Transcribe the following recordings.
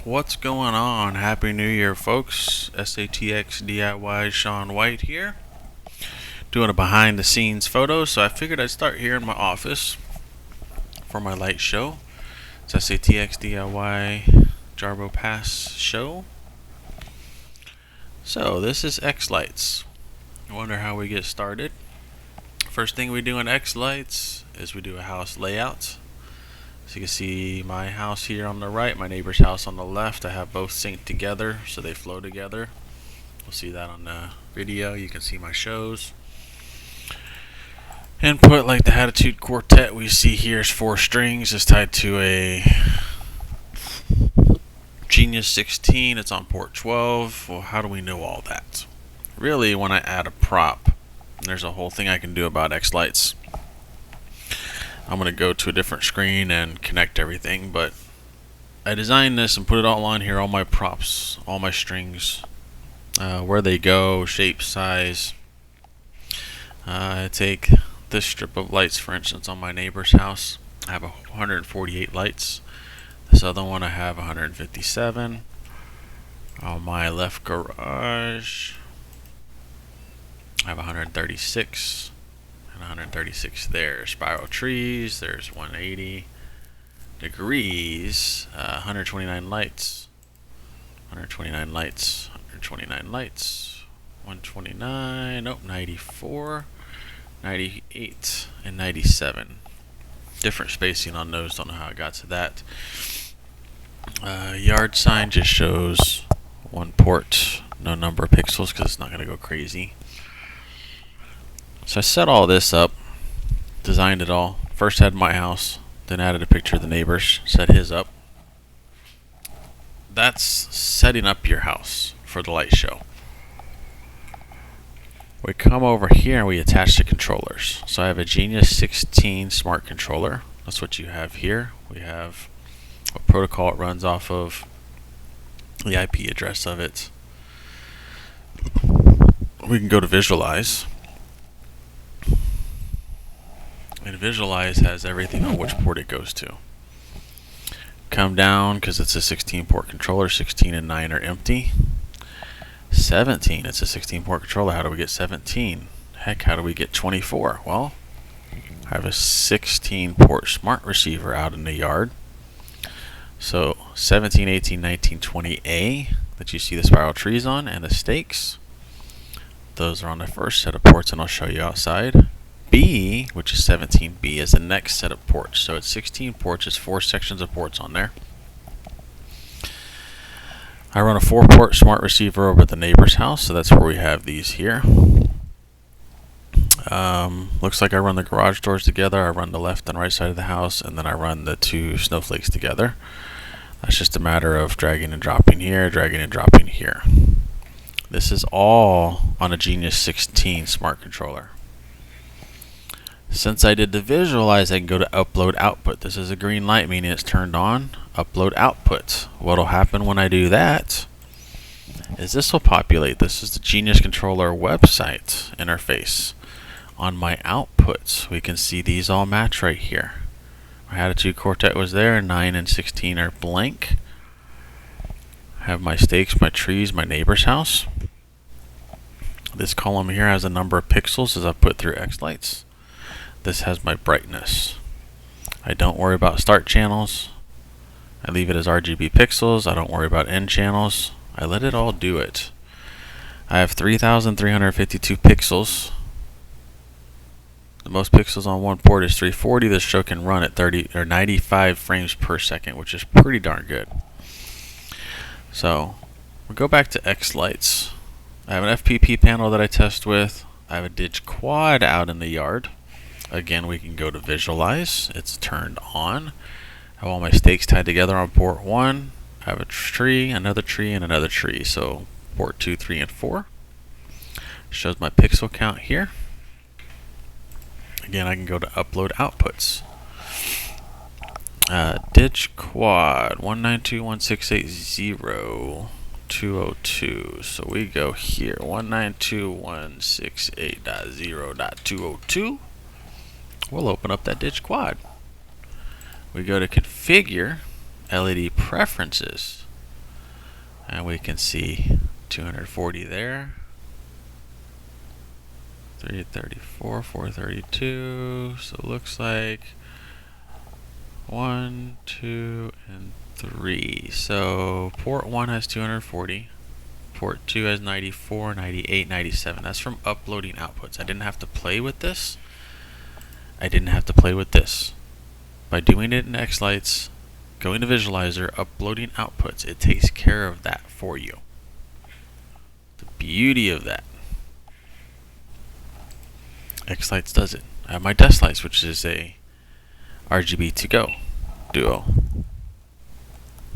What's going on? Happy New Year, folks. SATX DIY Sean White here, doing a behind the scenes photo. So I figured I'd start here in my office for my light show. It's SATX DIY Jarbo Pass show. So this is xlights. I wonder how we get started. First thing we do in xlights is we do a house layout. So you can see my house here on the right, my neighbor's house on the left. I have both synced together so they flow together. We'll see that on the video. You can see my shows. Input, like the Attitude Quartet we see here, is 4 strings. It's tied to a Genius 16. It's on port 12. Well, how do we know all that? Really, when I add a prop, there's a whole thing I can do about xlights. I'm going to go to a different screen and connect everything, but I designed this and put it all on here, all my props, all my strings, where they go, shape, size. I take this strip of lights, for instance, on my neighbor's house. I have 148 lights. This other one I have 157. On my left garage, I have 136. 136 there. Spiral trees, there's 180 degrees, 129 lights, 129 lights, 129 lights, 129, nope, 94, 98, and 97. Different spacing on those, don't know how I got to that. Yard sign just shows one port, no number of pixels because it's not going to go crazy. So I set all this up, designed it all. First had my house, then added a picture of the neighbors, set his up. That's setting up your house for the light show. We come over here and we attach the controllers. So I have a Genius 16 smart controller. That's what you have here. We have what protocol it runs off of, the IP address of it. We can go to visualize. And visualize has everything on which port it goes to. Come down, because it's a 16 port controller, 16 and 9 are empty. 17, it's a 16 port controller. How do we get 17? Heck, how do we get 24? Well, I have a 16 port smart receiver out in the yard. So 17, 18, 19, 20A that you see the spiral trees on and the stakes. Those are on the first set of ports, and I'll show you outside. B, which is 17B, is the next set of ports. So it's 16 ports, it's 4 sections of ports on there. I run a 4-port smart receiver over at the neighbor's house, so that's where we have these here. Looks like I run the garage doors together. I run the left and right side of the house, and then I run the 2 snowflakes together. That's just a matter of dragging and dropping here, dragging and dropping here. This is all on a Genius 16 smart controller. Since I did the visualize, I can go to upload output. This is a green light, meaning it's turned on. Upload output. What'll happen when I do that is this will populate. This is the Genius controller website interface. On my outputs, we can see these all match right here. My Attitude Quartet was there. 9 and 16 are blank. I have my stakes, my trees, my neighbor's house. This column here has a number of pixels as I put through xlights. This has my brightness. I don't worry about start channels. I leave it as RGB pixels. I don't worry about end channels. I let it all do it. I have 3,352 pixels. The most pixels on one port is 340. This show can run at 30 or 95 frames per second, which is pretty darn good. So we'll go back to xlights. I have an FPP panel that I test with. I have a Dig Quad out in the yard. Again, we can go to visualize. It's turned on. I have all my stakes tied together on port 1. I have a tree, another tree, and another tree. So port 2, 3, and 4. Shows my pixel count here. Again, I can go to upload outputs. Dig Quad 192.168.0.202. So we go here 192.168.0.202. We'll open up that Dig Quad. We go to configure LED preferences. And we can see 240 there. 334, 432. So it looks like 1, 2, and 3. So port 1 has 240. Port 2 has 94, 98, 97. That's from uploading outputs. I didn't have to play with this. By doing it in xlights, going to visualizer, uploading outputs, it takes care of that for you. The beauty of that. xlights does it. I have my desk lights, which is a RGB to go duo.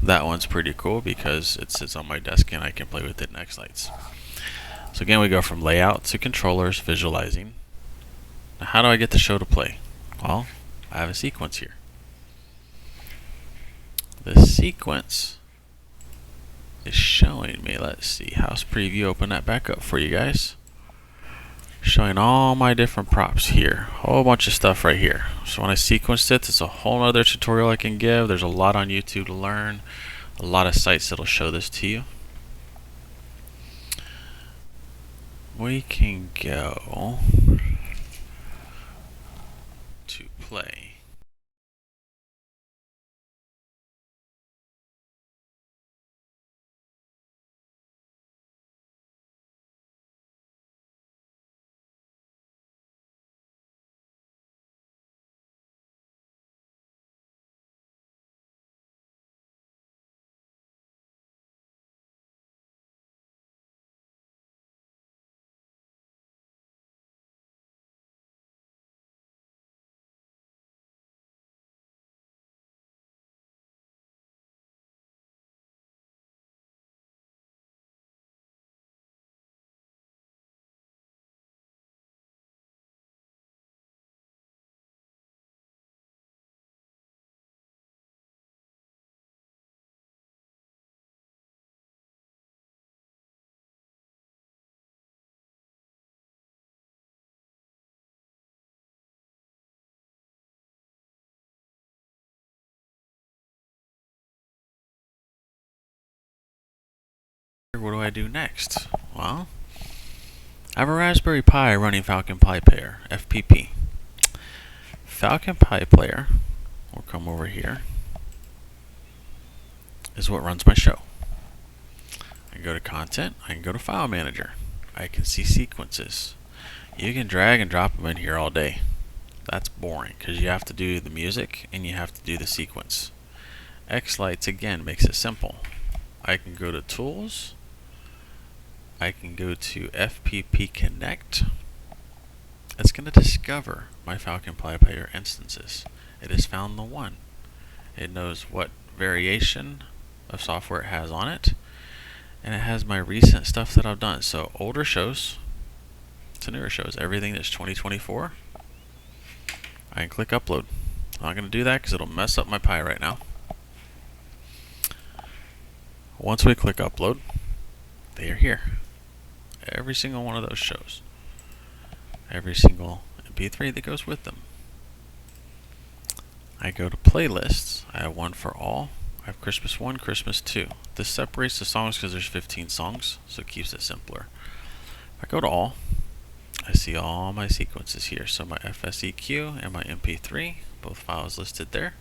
That one's pretty cool because it sits on my desk and I can play with it in xlights. So again, we go from layout to controllers, visualizing. Now how do I get the show to play? Well, I have a sequence here. The sequence is showing me, let's see, house preview, open that back up for you guys. Showing all my different props here. Whole bunch of stuff right here. So when I sequenced it, it's a whole other tutorial I can give. There's a lot on YouTube to learn. A lot of sites that'll show this to you. We can go to play. What do I do next? Well, I have a Raspberry Pi running Falcon Pi Player, FPP. Falcon Pi Player, we'll come over here, is what runs my show. I can go to Content, I can go to File Manager. I can see sequences. You can drag and drop them in here all day. That's boring because you have to do the music and you have to do the sequence. xlights again makes it simple. I can go to Tools. I can go to FPP Connect. It's going to discover my Falcon Pi Player instances. It has found the one. It knows what variation of software it has on it, and it has my recent stuff that I've done. So older shows to newer shows, everything that's 2024. I can click upload. I'm not going to do that because it'll mess up my Pi right now. Once we click upload, they are here. Every single one of those shows. Every single MP3 that goes with them. I go to playlists. I have one for all. I have Christmas 1, Christmas 2. This separates the songs because there's 15 songs, so it keeps it simpler. If I go to all, I see all my sequences here. So my FSEQ and my MP3, both files listed there.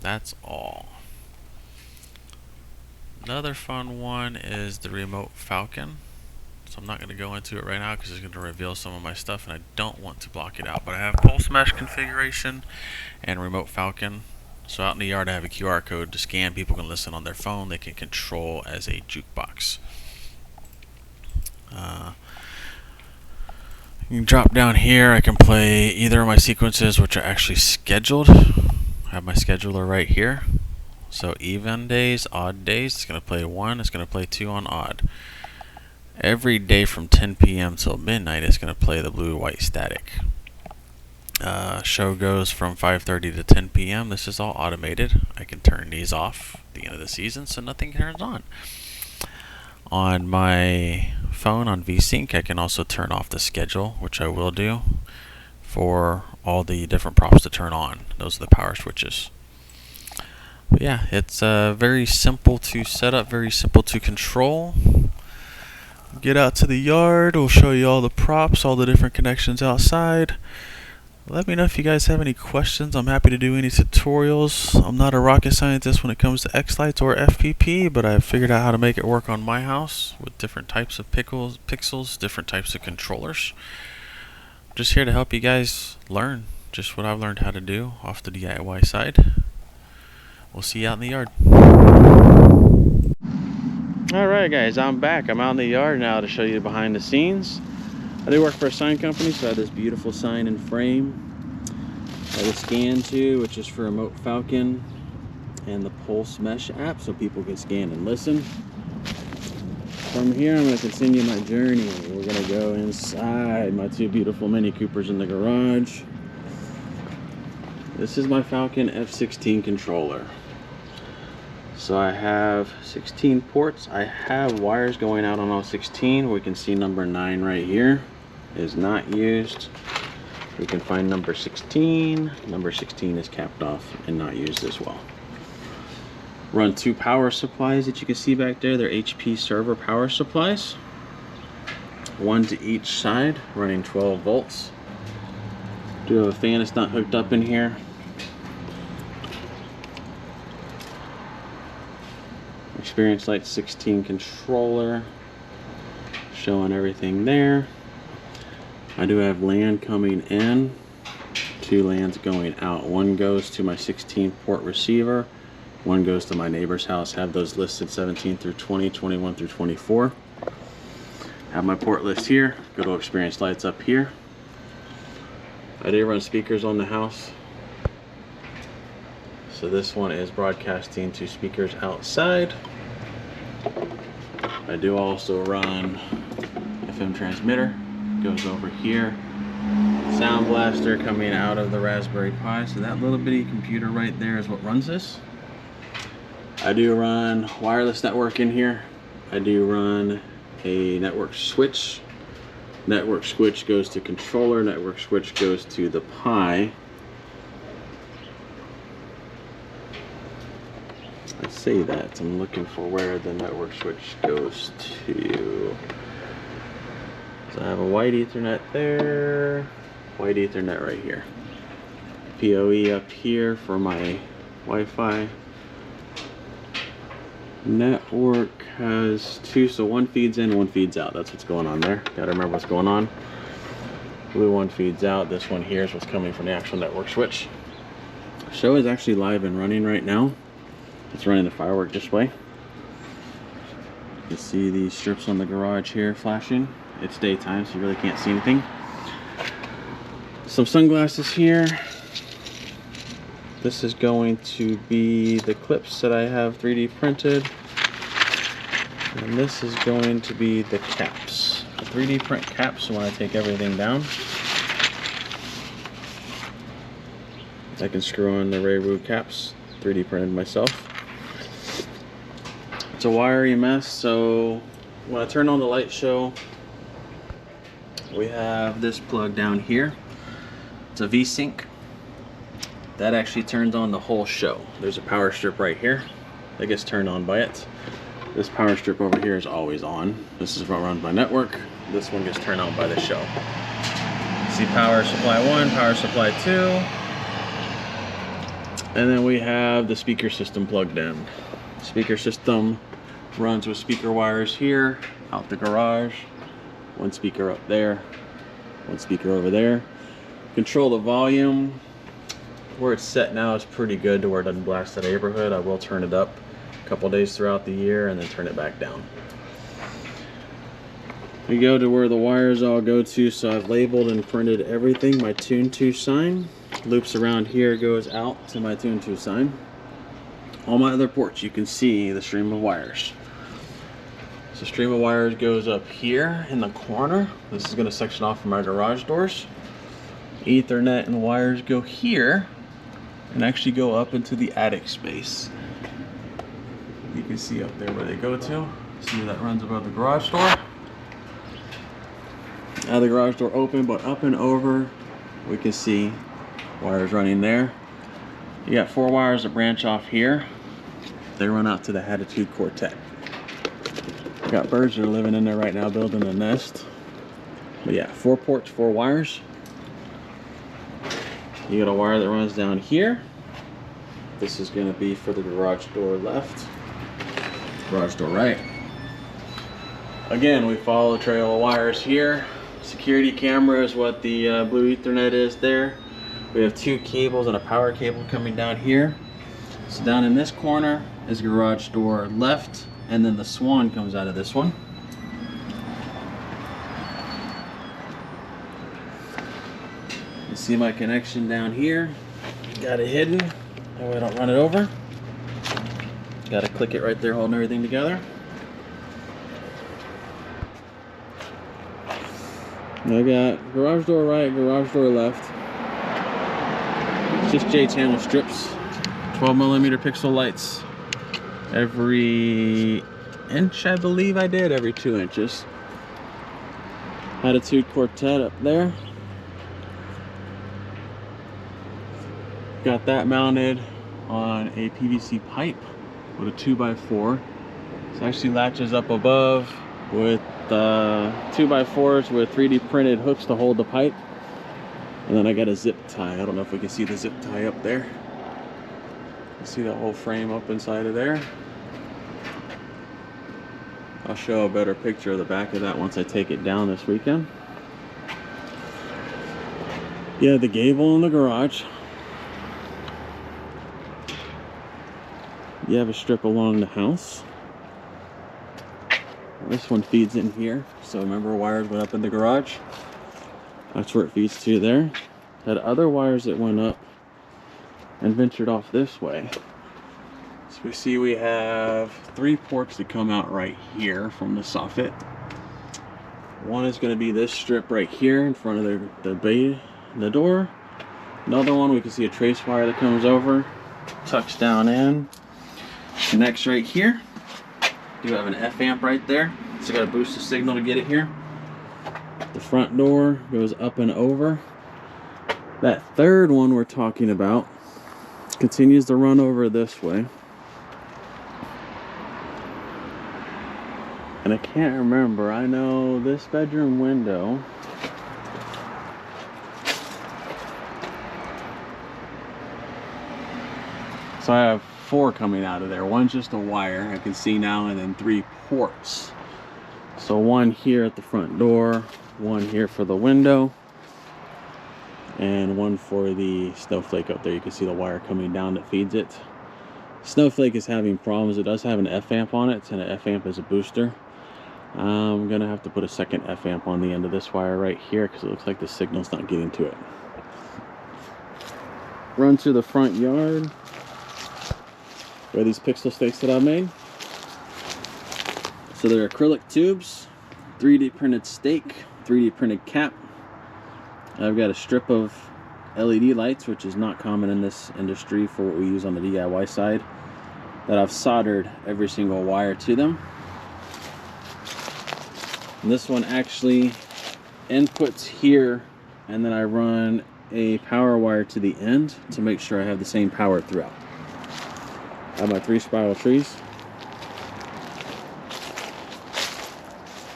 That's all. Another fun one is the Remote Falcon. So I'm not going to go into it right now because it's going to reveal some of my stuff and I don't want to block it out. But I have Pulse Mesh configuration and Remote Falcon. So out in the yard I have a QR code to scan. People can listen on their phone. They can control as a jukebox. You can drop down here. I can play either of my sequences which are actually scheduled. I have my scheduler right here. So even days, odd days, it's going to play 1, it's going to play 2 on odd. Every day from 10 p.m. till midnight, it's going to play the blue-white static. Show goes from 5:30 to 10 p.m. This is all automated. I can turn these off at the end of the season so nothing turns on. On my phone on VSync, I can also turn off the schedule, which I will do, for all the different props to turn on. Those are the power switches. But yeah, it's very simple to set up, very simple to control. Get out to the yard, we'll show you all the props, all the different connections outside. Let me know if you guys have any questions. I'm happy to do any tutorials. I'm not a rocket scientist when it comes to xlights or FPP, but I've figured out how to make it work on my house with different types of pixels, different types of controllers. Just here to help you guys learn just what I've learned how to do off the DIY side. We'll see you out in the yard. Alright guys, I'm back. I'm out in the yard now to show you behind the scenes. I do work for a sign company, so I have this beautiful sign and frame. I have a Scan to, which is for Remote Falcon, and the Pulse Mesh app, so people can scan and listen. From here, I'm going to continue my journey. We're going to go inside my two beautiful Mini Coopers in the garage. This is my Falcon F16 controller. So I have 16 ports. I have wires going out on all 16. We can see number 9 right here is not used. We can find number 16. Number 16 is capped off and not used as well. Run 2 power supplies that you can see back there. They're HP server power supplies. 1 to each side, running 12 volts. Do have a fan that's not hooked up in here. Experience Light 16 controller, showing everything there. I do have LAN coming in, 2 LANs going out. 1 goes to my 16 port receiver, 1 goes to my neighbor's house. Have those listed 17 through 20, 21 through 24. Have my port list here. Go to Experience Lights up here. I do run speakers on the house. So this one is broadcasting to speakers outside. I do also run FM transmitter, goes over here. Sound blaster coming out of the Raspberry Pi. So that little bitty computer right there is what runs this. I do run wireless network in here. I do run a network switch. Network switch goes to controller, network switch goes to the Pi. I say that, I'm looking for where the network switch goes to. So I have a white Ethernet there, white Ethernet right here. PoE up here for my Wi-Fi. Network has 2, so 1 feeds in, 1 feeds out. That's what's going on there. Gotta remember what's going on. Blue one feeds out. This one here is what's coming from the actual network switch. The show is actually live and running right now. It's running the firework display. You can see these strips on the garage here flashing. It's daytime, so you really can't see anything. Some sunglasses here. This is going to be the clips that I have 3D printed. And this is going to be the caps. The 3D print caps when I take everything down. I can screw on the Ray caps, 3D printed myself. It's a wiry mess, so when I turn on the light show, we have this plug down here. It's a V-Sync. That actually turns on the whole show. There's a power strip right here that gets turned on by it. This power strip over here is always on. This is what runs my network. This one gets turned on by the show. See power supply 1, power supply 2. And then we have the speaker system plugged in. Speaker system runs with speaker wires here, out the garage. 1 speaker up there, 1 speaker over there. Control the volume. Where it's set now is pretty good to where it doesn't blast the neighborhood. I will turn it up a couple days throughout the year and then turn it back down. We go to where the wires all go to, so I've labeled and printed everything. My Tune 2 sign loops around here, goes out to my Tune 2 sign. All my other ports, you can see the stream of wires. So stream of wires goes up here in the corner. This is going to section off from my garage doors. Ethernet and wires go here and actually go up into the attic space. You can see up there where they go to. See that runs above the garage door. Now the garage door open, but up and over we can see wires running there. You got 4 wires that branch off here. They run out to the Attitude Quartet. Got birds that are living in there right now building a nest. But yeah, 4 ports, 4 wires. You got a wire that runs down here. This is going to be for the garage door left, garage door right. Again, we follow a trail of wires here. Security camera is what the blue Ethernet is there. We have 2 cables and a power cable coming down here. So down in this corner is garage door left, and then the swan comes out of this one. You see my connection down here. Got it hidden, that way I don't run it over. Got to click it right there, holding everything together. I got garage door right, garage door left. It's just J-channel strips, 12mm pixel lights. Every inch, I believe I did, every 2 inches. Attitude Quartet up there. Got that mounted on a PVC pipe with a 2x4. This actually latches up above with 2x4s with 3D printed hooks to hold the pipe. And then I got a zip tie. I don't know if we can see the zip tie up there. You see the whole frame up inside of there. I'll show a better picture of the back of that once I take it down this weekend. Yeah, the gable in the garage. You have a strip along the house. This one feeds in here. So remember, wires went up in the garage. That's where it feeds to there. Had other wires that went up and ventured off this way. So we see we have 3 ports that come out right here from the soffit. One is going to be this strip right here in front of the door. Another one, we can see a trace wire that comes over, tucks down in, connects right here. Do have an F amp right there, so got to boost the signal to get it here. The front door goes up and over. That third one we're talking about continues to run over this way. And I can't remember, I know this bedroom window so I have 4 coming out of there. One's just a wire, I can see now, and then 3 ports. So 1 here at the front door, 1 here for the window, and 1 for the snowflake up there. You can see the wire coming down that feeds it. Snowflake is having problems. It does have an F amp on it, and an F amp is a booster. I'm gonna have to put a second F amp on the end of this wire right here because it looks like the signal's not getting to it. Run to the front yard where these pixel stakes that I made. So they're acrylic tubes, 3D printed stake, 3D printed cap. I've got a strip of LED lights, which is not common in this industry for what we use on the DIY side, that I've soldered every single wire to them. And this one actually inputs here, and then I run a power wire to the end to make sure I have the same power throughout. I have my 3 spiral trees.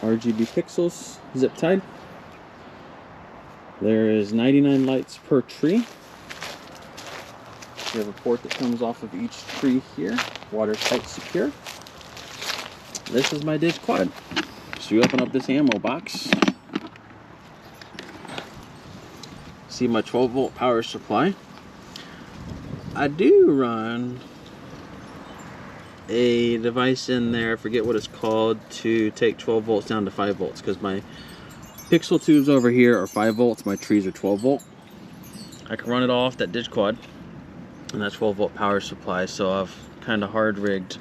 RGB pixels, zip tied. There is 99 lights per tree. You have a port that comes off of each tree here, watertight secure. This is my dish quad. So you open up this ammo box. See my 12-volt power supply. I do run a device in there, I forget what it's called, to take 12 volts down to 5 volts because my pixel tubes over here are 5 volts, my trees are 12 volt. I can run it off that ditch quad and that 12 volt power supply, so I've kind of hard rigged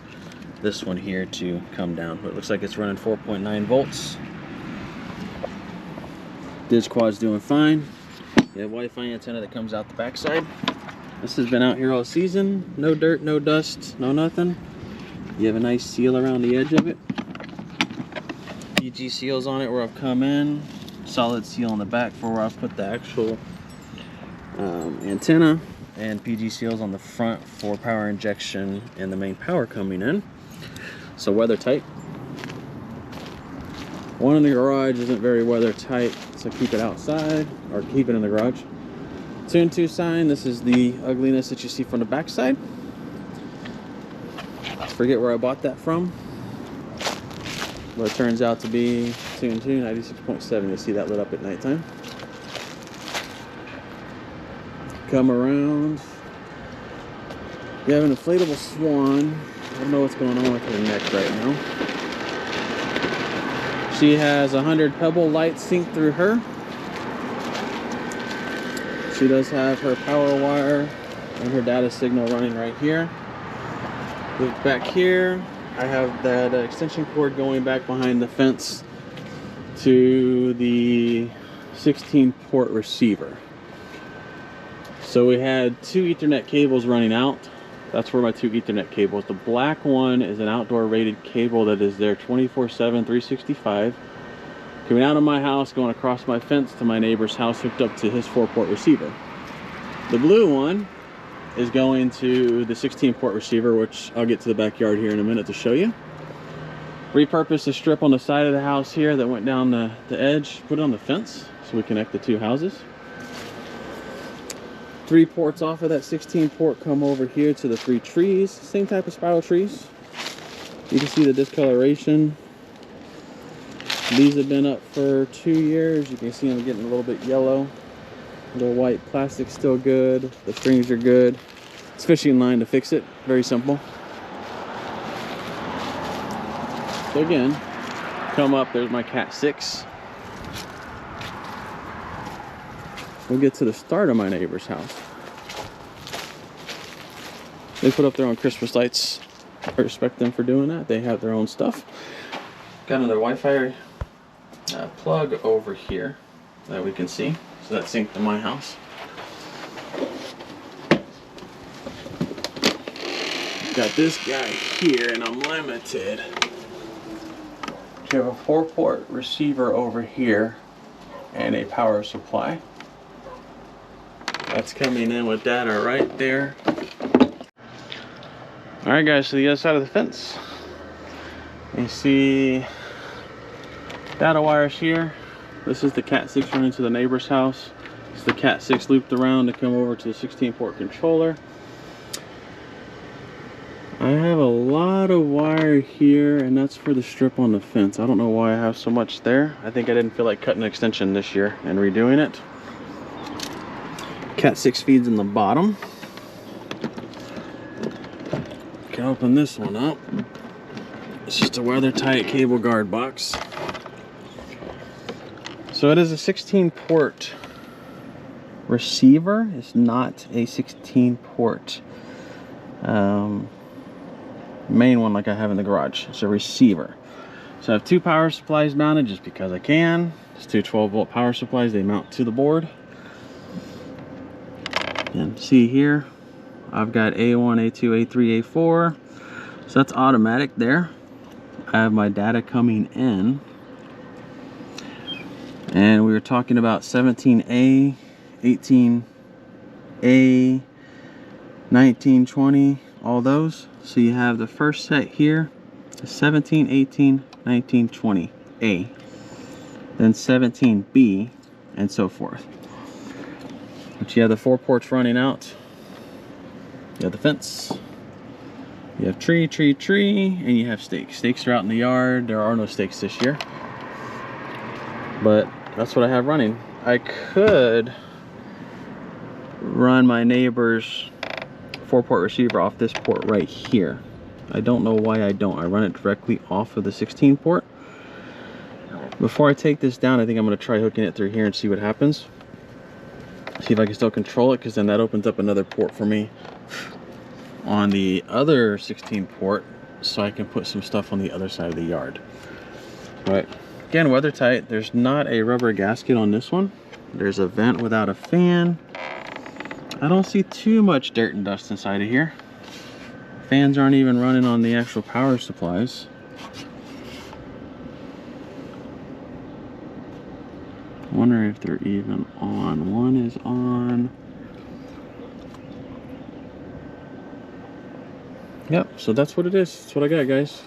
this one here to come down, but it looks like it's running 4.9 volts. Ditch quad's doing fine. You have Wi-Fi antenna that comes out the backside. This has been out here all season, no dirt, no dust, no nothing. You have a nice seal around the edge of it. PG seals on it where I've come in. Solid seal on the back for where I've put the actual antenna. and PG seals on the front for power injection and the main power coming in. So weather tight. One in the garage isn't very weather tight, so keep it outside or keep it in the garage. 2 and 2 sign. This is the ugliness that you see from the back side. Forget where I bought that from, but it turns out to be 2 and 2, 96.7. You'll see that lit up at nighttime. Come around. You have an inflatable swan. I don't know what's going on with her neck right now. She has 100 pebble lights sink through her. She does have her power wire and her data signal running right here. Look back here, I have that extension cord going back behind the fence to the 16 port receiver. So we had 2 Ethernet cables running out. That's where my 2 Ethernet cables. The black one is an outdoor rated cable that is there 24/7, 365. Coming out of my house, going across my fence to my neighbor's house, hooked up to his 4-port receiver. The blue one is going to the 16-port receiver, which I'll get to the backyard here in a minute to show you. Repurposed a strip on the side of the house here that went down the edge, put it on the fence so we connect the 2 houses. 3 ports off of that 16 port come over here to the 3 trees, same type of spiral trees. You can see the discoloration. These have been up for 2 years. You can see them getting a little bit yellow. The white plastic's still good. The strings are good. It's fishing line to fix it. Very simple. So again, come up, there's my Cat 6. We'll get to the start of my neighbor's house. They put up their own Christmas lights. I respect them for doing that. They have their own stuff. Got another Wi-Fi plug over here that we can see. So that's synced to my house. Got this guy here and I'm limited. You have a 4-port receiver over here and a power supply. That's coming in with data right there. Alright guys, so the other side of the fence. You see data wires here. This is the Cat 6 running to the neighbor's house. It's the Cat 6 looped around to come over to the 16-port controller. I have a lot of wire here, and that's for the strip on the fence. I don't know why I have so much there. I think I didn't feel like cutting an extension this year and redoing it. Cat 6 feeds in the bottom. Can open this one up. It's just a weather tight cable guard box. So it is a 16-port receiver. It's not a 16-port main one like I have in the garage. It's a receiver. So I have 2 power supplies mounted just because I can. It's 2 12-volt power supplies. They mount to the board. And see here, I've got A1, A2, A3, A4. So that's automatic there. I have my data coming in. And we were talking about 17A, 18A, 19, 20, all those. So you have the first set here, 17, 18, 19, 20A, then 17B, and so forth. But you have the 4 ports running out. You have the fence. You have tree, and you have stakes. Stakes are out in the yard. There are no stakes this year. But that's what I have running. I could run my neighbor's 4-port receiver off this port right here. I don't know why I don't. I run it directly off of the 16 port. Before I take this down, I think I'm going to try hooking it through here and see what happens. See if I can still control it, because then that opens up another port for me on the other 16 port, so I can put some stuff on the other side of the yard. But again, weather tight. There's not a rubber gasket on this one. There's a vent without a fan. I don't see too much dirt and dust inside of here. Fans aren't even running on the actual power supplies. Wondering if they're even on. One is on. Yep, so that's what it is. That's what I got, guys.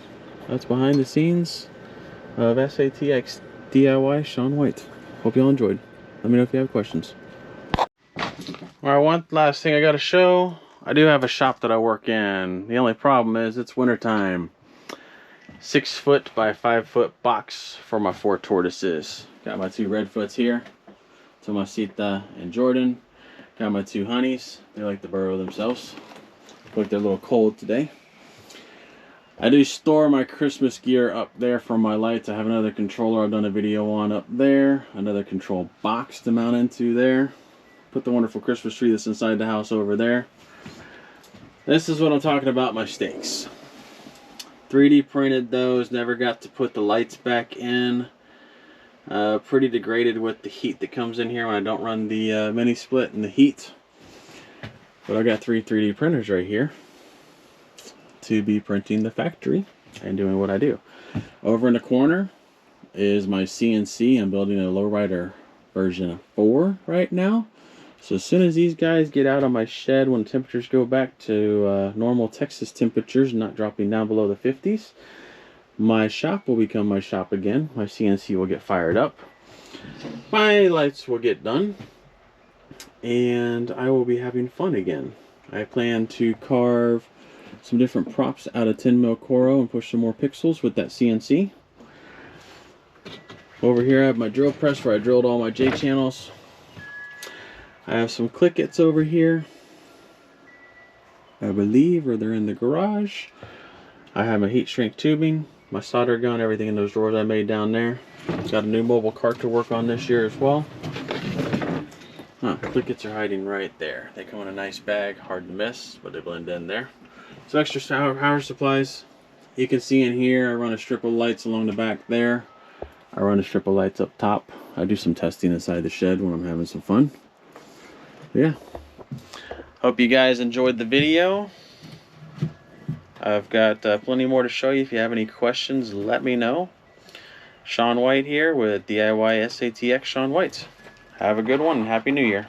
That's behind the scenes of SATX DIY Shaun White. Hope y'all enjoyed. Let me know if you have questions. Alright, one last thing I gotta show. I do have a shop that I work in. The only problem is it's wintertime. 6 foot by 5 foot box for my 4 tortoises. Got my 2 redfoots here. Tomasita and Jordan. Got my 2 honeys. They like to burrow themselves. Look like they're a little cold today. I do store my Christmas gear up there for my lights. I have another controller I've done a video on up there. Another control box to mount into there. Put the wonderful Christmas tree that's inside the house over there. This is what I'm talking about, my stakes. 3D printed those, never got to put the lights back in. Pretty degraded with the heat that comes in here when I don't run the mini split and the heat. But I got 3 3D printers right here to be printing the factory and doing what I do. Over in the corner is my CNC. I'm building a lowrider version 4 right now. So as soon as these guys get out of my shed, when temperatures go back to normal Texas temperatures, not dropping down below the 50s, my shop will become my shop again. My CNC will get fired up. My lights will get done. And I will be having fun again. I plan to carve some different props out of 10mm Coro and push some more pixels with that CNC. Over here I have my drill press where I drilled all my J channels. I have some clickets over here, I believe, or they're in the garage. I have my heat shrink tubing, my solder gun, everything in those drawers I made down there. Got a new mobile cart to work on this year as well. Clickets are hiding right there. They come in a nice bag, hard to miss, but they blend in there. Some extra power supplies. You can see in here I run a strip of lights along the back there. I run a strip of lights up top. I do some testing inside the shed when I'm having some fun. Yeah. Hope you guys enjoyed the video. I've got plenty more to show you. If you have any questions, let me know. Shaun White here with DIY SATX Shaun White. Have a good one and Happy New Year.